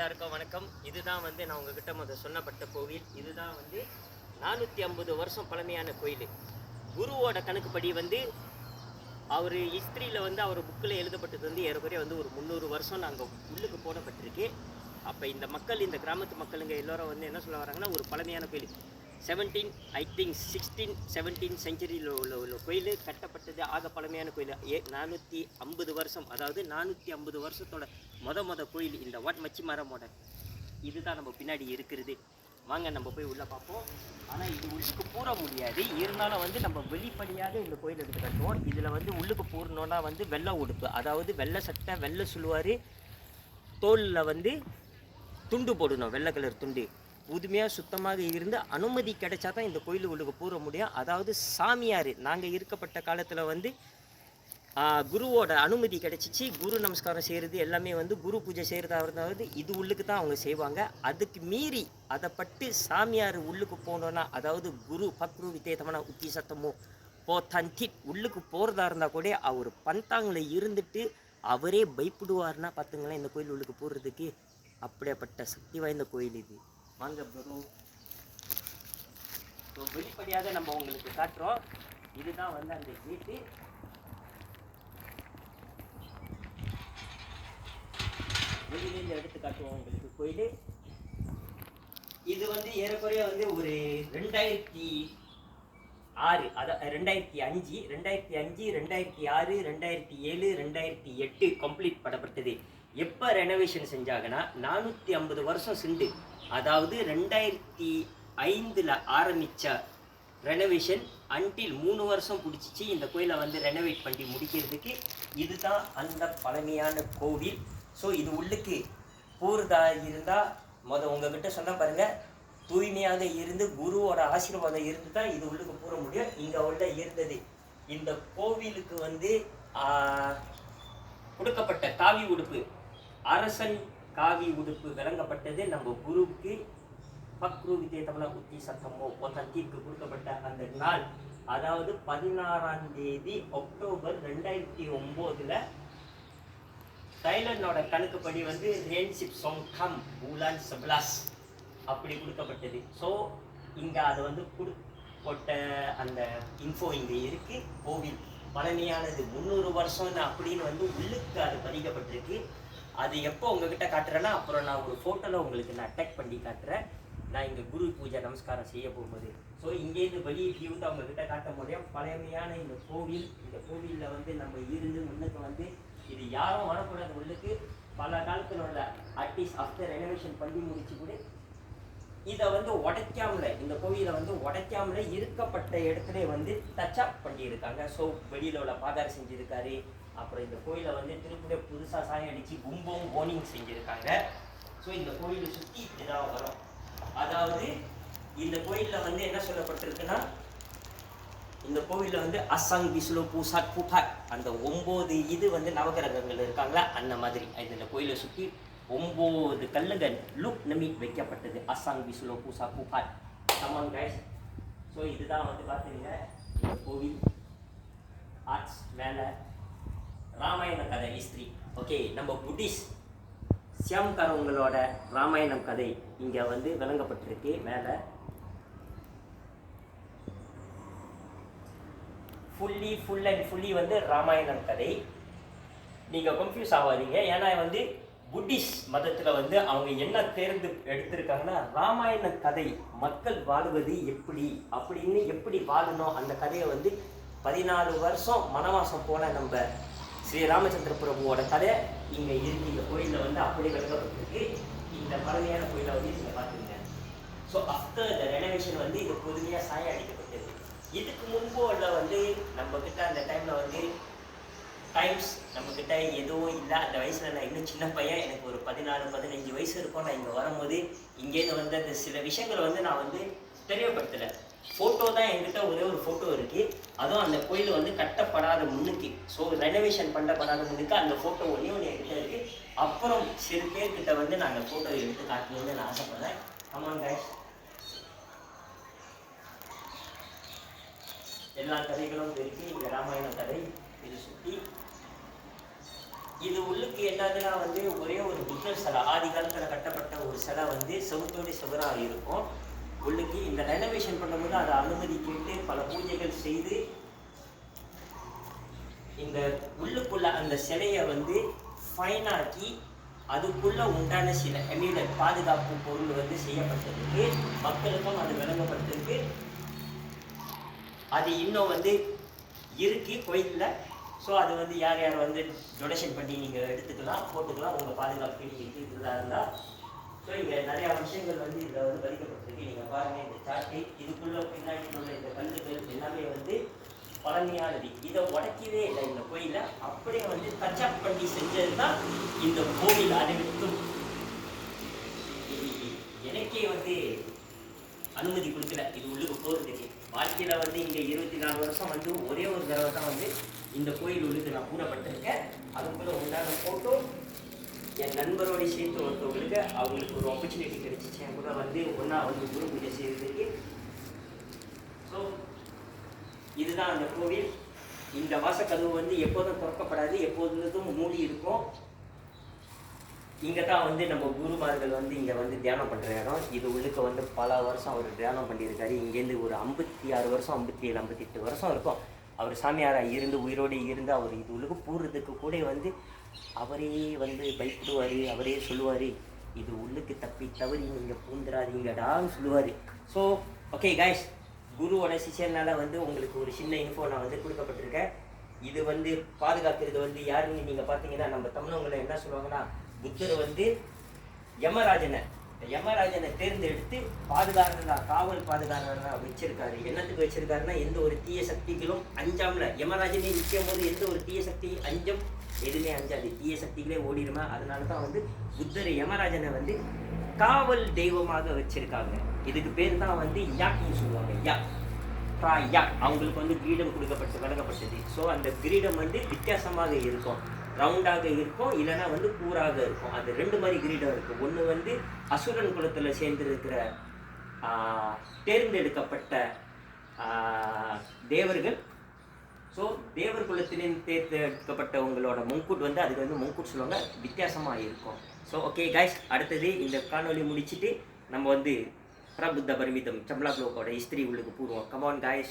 எல்லாருக்கும் வணக்கம். இதுதான் வந்து நான் உங்ககிட்ட சொன்னப்பட்ட கோவில். இதுதான் வந்து 450 வருஷம் பழமையான கோயில். குருவோட கணக்குப்படி வந்து அவர் ஹிஸ்ட்ரியில் வந்து அவர் புக்கில் எழுதப்பட்டது வந்து ஏறக்குறைய வந்து ஒரு 300 வருஷம் நாங்கள் உள்ளுக்கு போடப்பட்டிருக்கு. அப்போ இந்த மக்கள், இந்த கிராமத்து மக்களுங்க எல்லோரும் வந்து என்ன சொல்ல வராங்கன்னா, ஒரு பழமையான கோயில் 16 செஞ்சுரியில் உள்ள கோயில் கட்டப்பட்டது. ஆக பழமையான கோயில் 450 வருஷம், அதாவது 450 வருஷத்தோட மொத கோயில் இந்த வாட் மச்சி மரமோட இதுதான் நம்ம பின்னாடி இருக்கிறது. வாங்க நம்ம போய் உள்ளே பார்ப்போம். ஆனால் இது உள்ளுக்கு பூர முடியாது, இருந்தாலும் வந்து நம்ம வெளிப்படையாக இந்த கோயில் எடுத்து கட்டுவோம். இதில் வந்து உள்ளுக்கு பூரணுன்னா வந்து வெள்ளை உடுப்பு, அதாவது வெள்ளை சட்டை, வெள்ளை சொல்லுவார், தோலில் வந்து துண்டு போடணும், வெள்ளை கலர் துண்டு. புதுமையாக சுத்தமாக இருந்து அனுமதி கிடைச்சா தான் இந்த கோயில் உள்ளுக்கு பூர முடியும். அதாவது சாமியார் நாங்கள் இருக்கப்பட்ட காலத்தில் வந்து குருவோட அனுமதி கிடைச்சிச்சு. குரு நமஸ்காரம் செய்கிறது எல்லாமே வந்து குரு பூஜை செய்கிறதா இருந்தாவது இது உள்ளுக்கு தான் அவங்க செய்வாங்க. அதுக்கு மீறி அதை பட்டு சாமியார் உள்ளுக்கு போனோன்னா, அதாவது குரு பக்ரு வித்தேதமான உத்தி சத்தமோ போத்தன்கிட் உள்ளுக்கு போகிறதா இருந்தால் கூட அவர் பந்தாங்களை இருந்துட்டு அவரே பயப்படுவார்னா பார்த்துங்களேன் இந்த கோயில் உள்ளுக்கு போகிறதுக்கு. அப்படிப்பட்ட சக்தி வாய்ந்த கோயில் இது. வாங்க ப்ரோ, வெளிப்படையாக நம்ம உங்களுக்கு காட்டுறோம். இதுதான் வந்து அந்த கேட்டு. வெளியிலேருந்து எடுத்து காட்டுவோம் உங்களுக்கு கோயில். இது வந்து ஏறக்குறைய வந்து ஒரு 2006, அதான் 2005, 2006, 2007, 2008 கம்ப்ளீட் பண்ணப்பட்டது. எப்போ ரெனோவேஷன் செஞ்சாங்கன்னா 450 வருஷம் செண்டு, அதாவது 2005 ஆரம்பித்த ரெனோவேஷன் அன்டில் 3 வருஷம் பிடிச்சிச்சு இந்த கோயிலை வந்து ரெனோவேட் பண்ணி முடிக்கிறதுக்கு. இதுதான் அந்த பழமையான கோவில். ஸோ இது உள்ளுக்கு போகிறதா இருந்தால் உங்ககிட்ட சொன்ன பாருங்கள், தூய்மையாக இருந்து குருவோட ஆசீர்வாதம் இருந்து தான் இது உள்ளுக்கு போக முடியும். இங்கே உள்ள இருந்தது இந்த கோவிலுக்கு வந்து கொடுக்கப்பட்ட காவி உடுப்பு, அரசன் காவி உடுப்பு வழங்கப்பட்டது நம்ம குருவுக்கு. பக்ரு வித்தேதமான உத்தி சத்தமோ தீர்க்கு கொடுக்கப்பட்ட அந்த நாள், அதாவது 16ஆம் தேதி அக்டோபர் 2009 தைலண்டோட கணக்குப்படி வந்து ரெயின்ஷிப் சொங்கம் ஊலான் சப்லாஸ் அப்படி கொடுக்கப்பட்டது. ஸோ இங்கே அதை வந்து போட்ட அந்த இன்ஃபோ இங்கே இருக்குது. கோவில் பழமையானது 300 வருஷம்னு அப்படின்னு வந்து உள்ளுக்கு அது பதிக்கப்பட்டிருக்கு. அது எப்போ உங்ககிட்ட காட்டுறேன்னா, அப்புறம் நான் ஒரு ஃபோட்டோவில் உங்களுக்கு நான் அட்டாக் பண்ணி காட்டுறேன். நான் இங்கே குரு பூஜை நமஸ்காரம் செய்ய போகும்போது. ஸோ இங்கேருந்து வெளியே வியூ தான் உங்ககிட்ட காட்ட முடியும். பழமையான இந்த கோவில், இந்த கோவிலில் வந்து நம்ம இருந்து முன்னுக்கு வந்து இது யாரும் வரக்கூடாது உள்ளுக்கு. பல காலத்தில் உள்ள ஆர்டிஸ்ட் ஆஃப்டர் ரெனோவேஷன் பண்ணி முடிச்சு கூட இதை வந்து உடைக்காமல, இந்த கோவிலை வந்து உடைக்காமல இருக்கப்பட்ட இடத்துல வந்து டச் அப் பண்ணியிருக்காங்க. ஸோ வெளியில் உள்ள பாதாரம் செஞ்சுருக்காரு. அப்புறம் இந்த கோயிலை வந்து திருப்பி புதுசாக சாயம் அடித்து கும்பம் போனிங் செஞ்சுருக்காங்க. ஸோ இந்த கோயிலை சுற்றி இப்படிதான் வரும். அதாவது இந்த கோயிலில் வந்து என்ன சொல்லப்பட்டிருக்குன்னா, இந்த கோவிலில் வந்து அசாங் பிசுலோ பூசாக் பூபாக் அந்த 9 இது வந்து நவகிரகங்கள் இருக்காங்களா, அந்த மாதிரி இந்த கோயிலை சுற்றி 9 கல்லுகள் லுக் நம்பி வைக்கப்பட்டது. அசாங் பிசுலோ பூசாக் பூபாக் சமான் கைஸ். ஸோ இதுதான் வந்து பார்த்துங்க இந்த கோவில் ஆர்ட்ஸ் மேலே ராமாயண கதை ஹிஸ்ட்ரி. ஓகே, நம்ம புத்திஸ்ட் சியாம்காரவங்களோட ராமாயணம் கதை இங்கே வந்து விளங்கப்பட்டிருக்கு. மேலே ஃபுல் அண்ட் ஃபுல்லி வந்து ராமாயணம் கதை. நீங்கள் கன்ஃபியூஸ் ஆகாதீங்க. ஏன்னா வந்து புத்திஸ்ட் மதத்தில் வந்து அவங்க என்ன தேர்ந்து எடுத்திருக்காங்கன்னா, ராமாயண கதை மக்கள் வாழுவது எப்படி அப்படின்னு, எப்படி வாழணும் அந்த கதையை வந்து 14 வருஷம் வனவாசம் போன நம்ம ஸ்ரீ ராமச்சந்திர பிரபுவோட கதை இங்கே இருக்கு. இந்த கோயிலில் வந்து அப்படி விளக்கப்பட்டிருக்கு. இந்த பழமையான கோயிலை வந்து நீங்கள் பார்த்துருங்க. ஸோ ஆஃப்டர் த ரெனோவேஷன் வந்து இது புதுமையாக சாயம் அடிக்கப்பட்டது. இதுக்கு முன்பு உள்ள வந்து நம்மக்கிட்ட அந்த டைமில் வந்து டைம்ஸ் நம்மக்கிட்ட எதுவும் இல்லை. அந்த வயசில் நான் இன்னும் சின்ன பையன், எனக்கு ஒரு 14-15 வயசு இருக்கும். நான் இங்கே வரும்போது இங்கேருந்து வந்து அந்த சில விஷயங்களை வந்து நான் வந்து தெரியப்படுத்தலை. ஃபோட்டோ தான் என்கிட்ட ஒரே ஒரு ஃபோட்டோ இருக்குது. அதுவும் அந்த கோயில் வந்து கட்டப்படாத முன்னுக்கு, ஸோ ரெனோவேஷன் பண்ணப்படாத முன்னுக்கு அந்த ஃபோட்டோ ஒன்று என்கிட்ட இருக்குது. அப்புறம் சில பேர்கிட்ட வந்து நான் அந்த ஃபோட்டோ எடுத்து காட்டணும்னு நான் ஆசைப்படுறேன். ஆமாங்க, எல்லா கதைகளும் இருக்குது. இந்த ராமாயண கதை இது சுற்றி இது உள்ளுக்கு என்னதுன்னா வந்து ஒரே ஒரு புத்தர் சிலை ஆதி காலத்தில் கட்டப்பட்ட வந்து செவுத்தோடு செவராக இருக்கும். உள்ளுக்கு இந்த ரெனோவேஷன் பண்ணும்போது அதை அனுமதி கேட்டு பல பூஜைகள் செய்து இந்த உள்ளுக்குள்ள அந்த சிலையை வந்து ஃபைனாக்கி அதுக்குள்ள உண்டான சில எமிடல் பாதுகாப்பு பொருள் வந்து செய்யப்பட்டதுக்கு மக்களுக்கும் அது விளங்கப்பட்டதுக்கு அது இன்னும் வந்து இருக்கு கோயிலில். ஸோ அது வந்து யார் யார் வந்து டொனேஷன் பண்ணி நீங்கள் எடுத்துக்கலாம், போட்டுக்கலாம், உங்கள் பாதுகாப்பு நீங்கள் இருக்கிறதா இருந்தால். ஸோ இங்கே நிறையா விஷயங்கள் வந்து இதில் வந்து பதிக்கப்பட்டிருக்கு. நீங்கள் பாருங்கள் இந்த சாட்டு, இதுக்குள்ளே பின்னாடி உள்ள இந்த கல்லுகள் எல்லாமே வந்து பழமையானது. இதை உடைக்கவே இல்லை இந்த கோயிலை, அப்படியே வந்து டச்அப் பண்ணி செஞ்சது தான் இந்த கோவில் அனைவருக்கும். எனக்கே வந்து அனுமதி கொடுக்கல இது உள்ளுக்கு போகிறதுக்கு. வாழ்க்கையில் வந்து இங்கே 24 வருஷம் வந்து ஒரே ஒரு தடவை தான் வந்து இந்த கோயில் உள்ளுக்கு நான் கூறப்பட்டிருக்கேன். அதுக்குள்ள உண்டான ஃபோட்டோ என் நண்பரோட சேர்த்து ஒருத்தவங்களுக்கு அவங்களுக்கு ஒரு ஆப்பர்ச்சுனிட்டி கிடைச்சிச்சு என் கூட வந்து ஒன்றா வந்து குரு பூஜை செய்கிறதுக்கு. ஸோ இதுதான் அந்த கோவில். இந்த வாசக்கதவு வந்து எப்போதும் திறக்கப்படாது, எப்போதும் மூடி இருக்கும். இங்கே தான் வந்து நம்ம குருமார்கள் வந்து இங்கே வந்து தியானம் பண்ணுற இடம். இது உள்ளுக்க வந்து பல வருஷம் அவர் தியானம் பண்ணியிருக்காரு. இங்கேருந்து ஒரு 56 வருஷம் 57 58 வருஷம் இருக்கும் அவர் சாமியாராக இருந்து உயிரோடு இருந்து. அவர் இது உள்ளுக்கு போடுறதுக்கு கூட வந்து அவரே வந்து பயப்படுவார், அவரே சொல்லுவார் இது உள்ளுக்கு தப்பி தவறி நீங்கள் பூந்துடாதீங்கடான்னு சொல்லுவார். ஸோ ஓகே கைஸ், குருவோட சிஷியனால வந்து உங்களுக்கு ஒரு சின்ன இன்ஃபோ நான் வந்து கொடுக்கப்பட்டிருக்கேன். இது வந்து பாதுகாக்கிறது வந்து யாருன்னு நீங்கள் பார்த்தீங்கன்னா நம்ம தமிழவங்களை என்ன சொல்லுவாங்கன்னா, புத்தர் வந்து யமராஜனை தேர்ந்தெடுத்து பாதுகாரனாக காவல் பாதுகாரனாக வச்சிருக்காரு. என்னத்துக்கு வச்சிருக்காருன்னா, எந்த ஒரு தீய சக்திகளும் அஞ்சாமல. யமராஜனே நிற்கும் போது எந்த ஒரு தீய சக்தி அஞ்சம், எதுவுமே அஞ்சாது, தீய சக்திகளே ஓடிடுமா. அதனால தான் வந்து புத்தர் யமராஜனை வந்து காவல் தெய்வமாக வச்சிருக்காங்க. இதுக்கு பேர் தான் வந்து யாக்னு சொல்லுவாங்க. யாக் அவங்களுக்கு வந்து கிரீடம் கொடுக்கப்பட்டு வழங்கப்பட்டது. ஸோ அந்த கிரீடம் வந்து வித்தியாசமாக இருக்கும், ரவுண்டாக இருக்கும், இல்லைன்னா வந்து கூறாக இருக்கும். அது ரெண்டு மாதிரி கிரீடம் இருக்குது. ஒன்று வந்து அசுரன் குலத்தில் சேர்ந்திருக்கிற தேர்ந்தெடுக்கப்பட்ட தேவர்கள். ஸோ தேவர் குலத்திலிருந்து தேர்ந்தெடுக்கப்பட்டவங்களோட முன்கூட் வந்து அதுக்கு வந்து முன்கூட் சொல்லுவாங்க, வித்தியாசமாக இருக்கும். ஸோ ஓகே கைஸ், அடுத்தது இந்த காணொலி முடிச்சுட்டு நம்ம வந்து பிரபுத்த பரிமிதம் சம்பளா ப்ளோக்கோட ஹிஸ்ட்ரி உள்ளுக்கு போடுவோம். Come on guys.